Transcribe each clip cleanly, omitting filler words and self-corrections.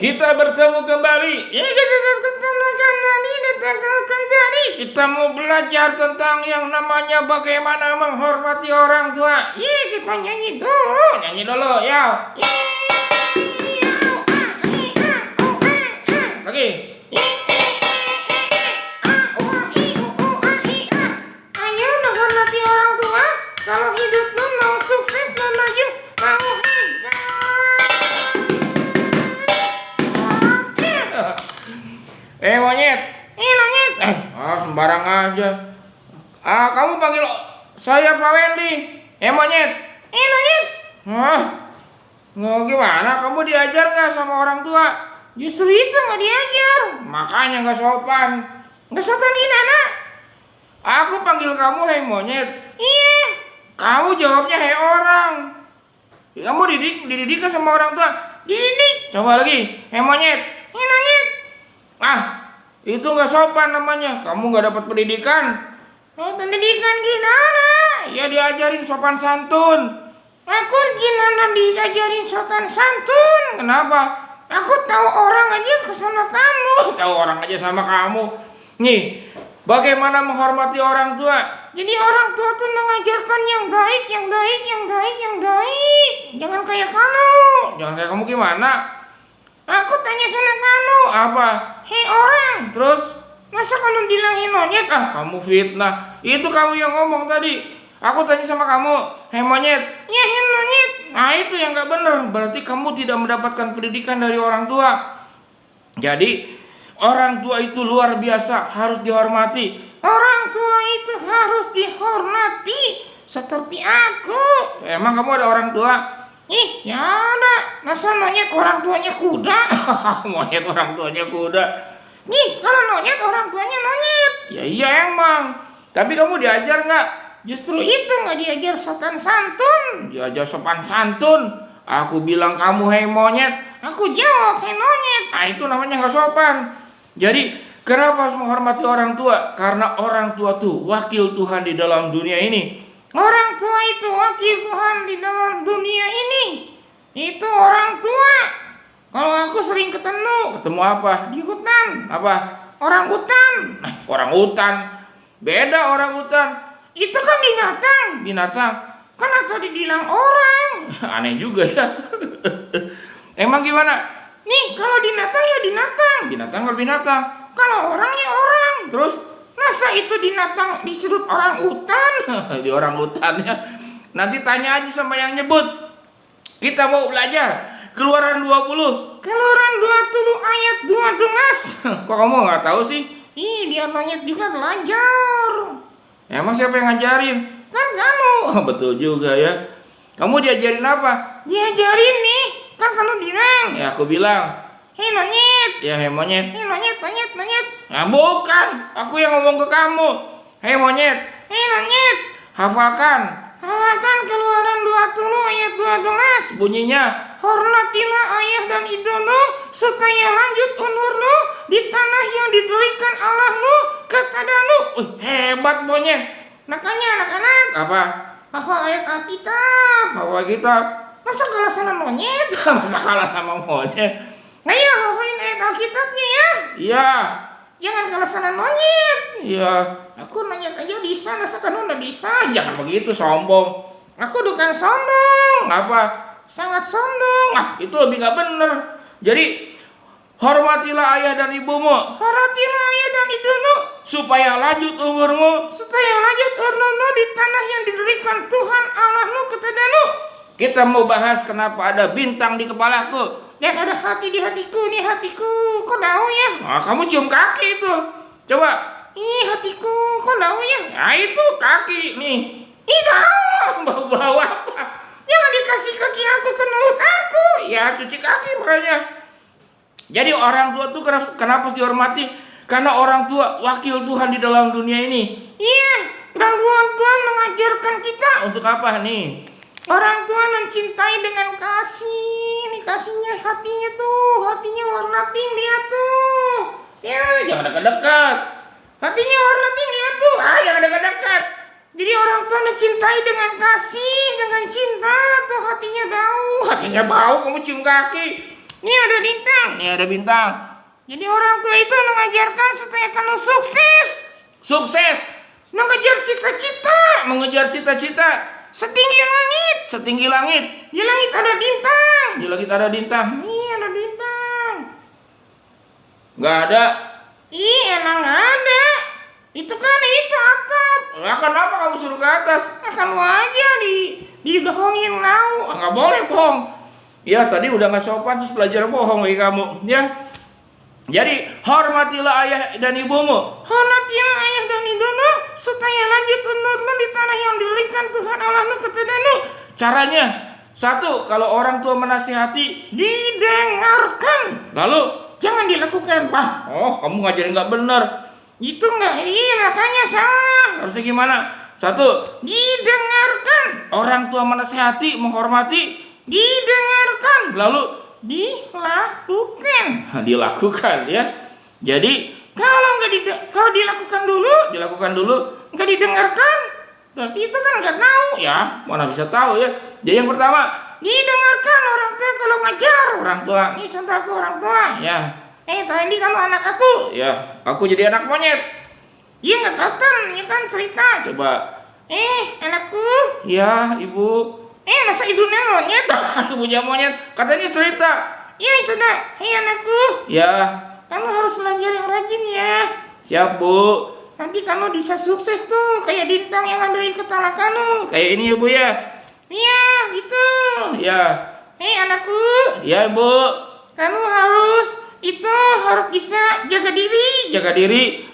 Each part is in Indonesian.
Kita bertemu kembali. Ya, kita bertemu kembali. Kita mau belajar tentang yang namanya bagaimana menghormati orang tua. Kita nyanyi dulu. Nyanyi dulu, ya. Lagi. Ayo menghormati orang tua. Kalau hidupmu mau sukses dan maju, mau monyet. Monyet. Sembarang aja. Kamu panggil saya Pak Wendy. Monyet. Monyet. Gimana? Kamu diajar nggak sama orang tua? Justru itu nggak diajar. Makanya nggak sopan. Nggak sopan gimana? Aku panggil kamu hei monyet. Iya. Kamu jawabnya hei orang. Kamu dididik sama orang tua? Dididik. Coba lagi. Hei monyet. Hei monyet. Itu nggak sopan namanya. Kamu nggak dapat pendidikan. Pendidikan gimana? Ya diajarin sopan santun. Aku gimana diajarin sopan santun? Kenapa? Aku tahu orang aja sama kamu. Tahu orang aja sama kamu. Nih, bagaimana menghormati orang tua? Jadi orang tua tuh mengajarkan yang baik, yang baik, yang baik, yang baik. Jangan kayak kamu. Jangan kayak kamu gimana? Aku tanya sama kamu, apa? Hei orang, terus masa kamu bilangin monyet? Kamu fitnah. Itu kamu yang ngomong tadi. Aku tanya sama kamu, hei monyet. Ya hei monyet. Itu yang gak benar. Berarti kamu tidak mendapatkan pendidikan dari orang tua. Jadi orang tua itu luar biasa, harus dihormati. Orang tua itu harus dihormati. Seperti aku. Emang kamu ada orang tua? Ya ada. Masa monyet orang tuanya kuda? Monyet orang tuanya kuda. Kalau monyet orang tuanya monyet. Ya iya emang. Tapi kamu diajar nggak? Justru itu nggak diajar sopan santun. Diajar sopan santun. Aku bilang kamu hei monyet. Aku jawab hei monyet. Itu namanya nggak sopan. Jadi kenapa harus menghormati orang tua? Karena orang tua tuh wakil Tuhan di dalam dunia ini. Orang tua itu wakil Tuhan di dalam dunia ini. Itu orang tua. Kalau aku sering ketemu apa? Di hutan. Apa? Orang hutan. Orang hutan. Beda orang hutan. Itu kan binatang. Kan atau dibilang orang. Aneh juga ya. Emang gimana? Kalau binatang ya binatang. Binatang kalau binatang. Kalau orang ya orang. Terus masa itu binatang disebut orang hutan? Di orang hutan ya. Nanti tanya aja sama yang nyebut. Kita mau belajar Keluaran 20. Keluaran 20 ayat 12. Kok kamu nggak tahu sih? Dia monyet juga belajar. Emang siapa yang ngajarin? Kan kamu. Betul juga ya. Kamu diajarin apa? Diajarin nih. Kan kamu bilang. Ya aku bilang. Hei monyet. Ya hei monyet. Hei monyet. Bukan. Aku yang ngomong ke kamu. Hei monyet. Hei monyet. Hafalkan Keluaran 20 ayat 12. Bunyinya, hormatilah ayah dan ibumu supaya lanjut umurmu di tanah yang diberikan Allahmu kepadamu. Hebat monyet. Makanya anak-anak apa? Hafal ayat Alkitab. Masa kalah sama monyet? Masa kalah sama monyet? Ayo hafalin ayat Alkitabnya ya. Iya. Jangan kalah sama monyet. Iya. Aku monyet aja bisa, masa kamu nggak bisa? Jangan begitu sombong. Aku bukan sombong. Apa? Sangat sombong. Itu lebih nggak bener. Jadi hormatilah ayah dan ibumu. Hormatilah ayah dan ibumu supaya lanjut umurmu. Di tanah yang diberikan Tuhan Allahmu kepadamu. Kita mau bahas kenapa ada bintang di kepalaku dan ada hati di hatiku. Ini hatiku, kok tahu ya? Kamu cium kaki itu. Coba. Hatiku, kok tahu ya? Itu kaki nih. Bau-bau apa? Jangan dikasih kaki aku ke mulut aku. Ya cuci kaki makanya. Jadi orang tua tuh kenapa harus dihormati? Karena orang tua wakil Tuhan di dalam dunia ini. Iya. Dan orang tua mengajarkan kita untuk apa nih? Orang tua mencintai dengan kasih. Ini kasihnya hatinya warnatin dia tuh. Ya jangan dekat-dekat. Hatinya warnatin dia tuh. Jangan dekat-dekat. Jadi orang tua mencintai dengan kasih, dengan cinta, atau hatinya bau. Kamu cium kaki. Nih ada bintang. Nih ada bintang. Jadi orang tua itu mengajarkan supaya kamu sukses. Sukses. Mengejar cita-cita. Mengejar cita-cita. Setinggi langit. Setinggi langit. Di langit ada bintang. Di langit ada bintang. Nih ada bintang. Nggak ada. Ih, emang nggak ada. Itu kan itu atap. Lah kenapa kamu suruh ke atas? Nah, kamu aja dibohongin mau. Nggak boleh bohong. Ya tadi udah nggak sopan terus belajar bohong lagi kamu. Ya. Jadi hormatilah ayah dan ibumu. Hormatilah ayah dan ibumu supaya lanjut umurmu di tanah yang diberikan Tuhan Allahmu kepadamu. Caranya satu, kalau orang tua menasihati didengarkan. Lalu jangan dilakukan. Kamu ngajarin nggak benar. Itu nggak, iya makanya salah. Harusnya gimana? Satu, didengarkan. Orang tua menasihati, menghormati, didengarkan. Lalu dilakukan. Dilakukan ya. Jadi kalau dilakukan dulu, nggak didengarkan, berarti itu kan nggak tahu ya. Mana bisa tahu ya. Jadi yang pertama, didengarkan orang tua kalau ngajar orang tua. Ini contoh aku orang tua ya. Tadi kamu anak aku. Ya, aku jadi anak monyet. Iya nggak kelihatan, ya kan cerita. Coba. Anakku. Ya, ibu. Masa ibunya monyet? Aku punya monyet. Katanya cerita. Iya, sudah. Anakku. Ya. Kamu harus belajar yang rajin ya. Siap, Bu. Nanti kamu bisa sukses tuh. Kayak bintang yang ada di kepala kamu. Kayak ini ya, Bu ya. Iya, gitu. Ya. Anakku. Ya, Bu. Kamu harus bisa jaga diri.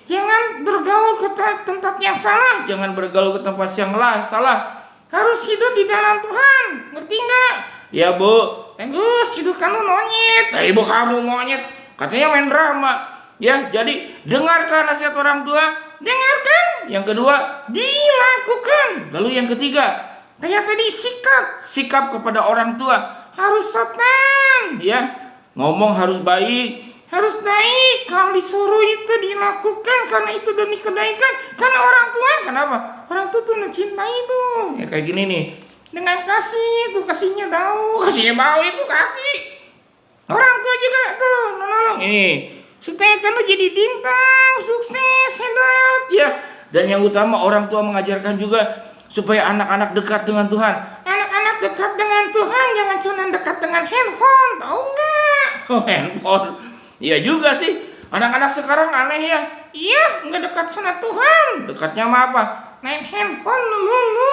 Jangan bergaul ke tempat yang salah. Jangan bergaul ke tempat yang salah. Harus hidup di dalam Tuhan. Ngerti nggak? Ya, Bu. Bagus, hidup kamu monyet. Ibu kamu monyet. Katanya main drama. Ya, jadi dengarkan nasihat orang tua. Dengarkan. Yang kedua, dilakukan. Lalu yang ketiga, kayak tadi sikap kepada orang tua harus sopan. Ya, ngomong harus baik. Kalau disuruh itu dilakukan karena itu demi kebaikan. Karena orang tua kenapa? Orang tua tuh mencintai tuh. Ya kayak gini nih. Dengan kasihnya bau itu kaki. Orang tua juga tuh menolong. Supaya kamu jadi bintang, sukses, hebat. Ya. Dan yang utama orang tua mengajarkan juga supaya anak-anak dekat dengan Tuhan. Anak-anak dekat dengan Tuhan jangan cuma dekat dengan handphone, tahu nggak? Handphone. Iya juga sih. Anak-anak sekarang aneh ya. Iya, nggak dekat sama Tuhan. Dekatnya sama apa? Main handphone dulu.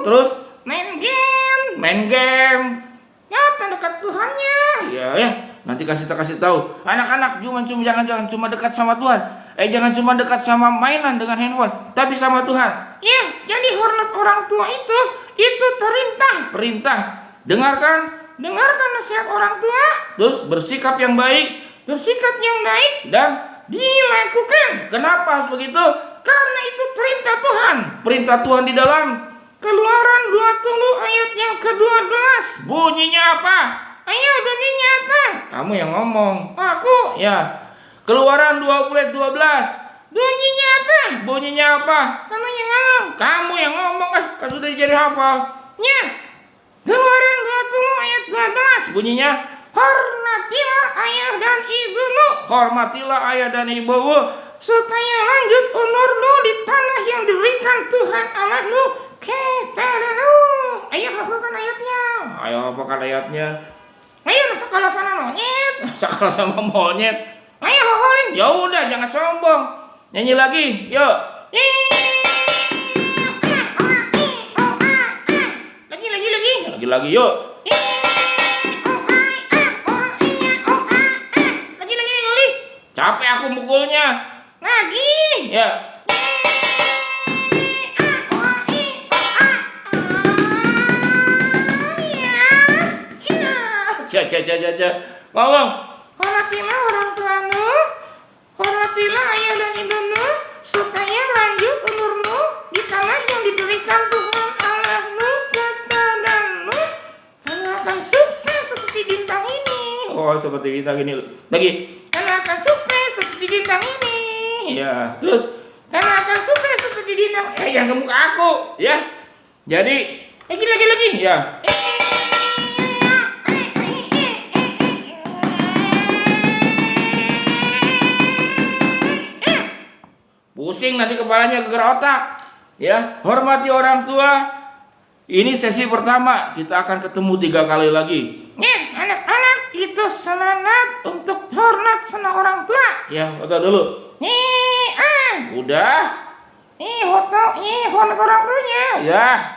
Terus main game. Ya, dekat Tuhannya. Ya. Nanti kasih tahu. Anak-anak jangan cuma dekat sama Tuhan. Jangan cuma dekat sama mainan dengan handphone, tapi sama Tuhan. Ya, jadi hormat orang tua itu perintah. Dengarkan nasihat orang tua, terus bersikap yang baik dan dilakukan. Kenapa harus begitu? Karena itu perintah Tuhan di dalam Keluaran 20 ayat yang ke-12. Bunyinya apa? Ayo, bunyinya apa? Kamu yang ngomong. Aku? Ya. Keluaran 20 ayat 12. Bunyinya apa? Kamu yang ngomong. Kan sudah jadi hafal. Ya. Keluaran 20 ayat 12. Bunyinya, hormatilah ayah dan ibumu. Hormatilah ayah dan ibumu supaya lanjut umurmu di tanah yang diberikan Tuhan Allahmu kepadamu. Ayo hafalkan ayatnya. Ayo sekolah sama monyet. Ayo hafalin. Ya udah, jangan sombong. Nyanyi lagi, yuk. Lagi yuk. Capek aku mukulnya. Lagi. Ya. Ngomong. Hormatilah orang tuamu, hormatilah ayah dan ibumu, supaya lanjut umurmu di tanah yang diberikan Tuhan Allahmu kepadamu. Kamu akan sukses seperti bintang ini. Seperti bintang ini. Lagi. Kamu akan sukses seperti bintang ini. Ya. Terus. Kamu akan sukses seperti bintang. Yang ke muka aku. Ya. Jadi. Lagi. Ya. pusing nanti kepalanya geger otak. Ya, hormati orang tua. Ini sesi pertama, kita akan ketemu 3 kali lagi. Anak-anak, itu semangat untuk hormat sama orang tua. Ya, foto dulu. Udah. Foto, hormat orang tuanya. Ya.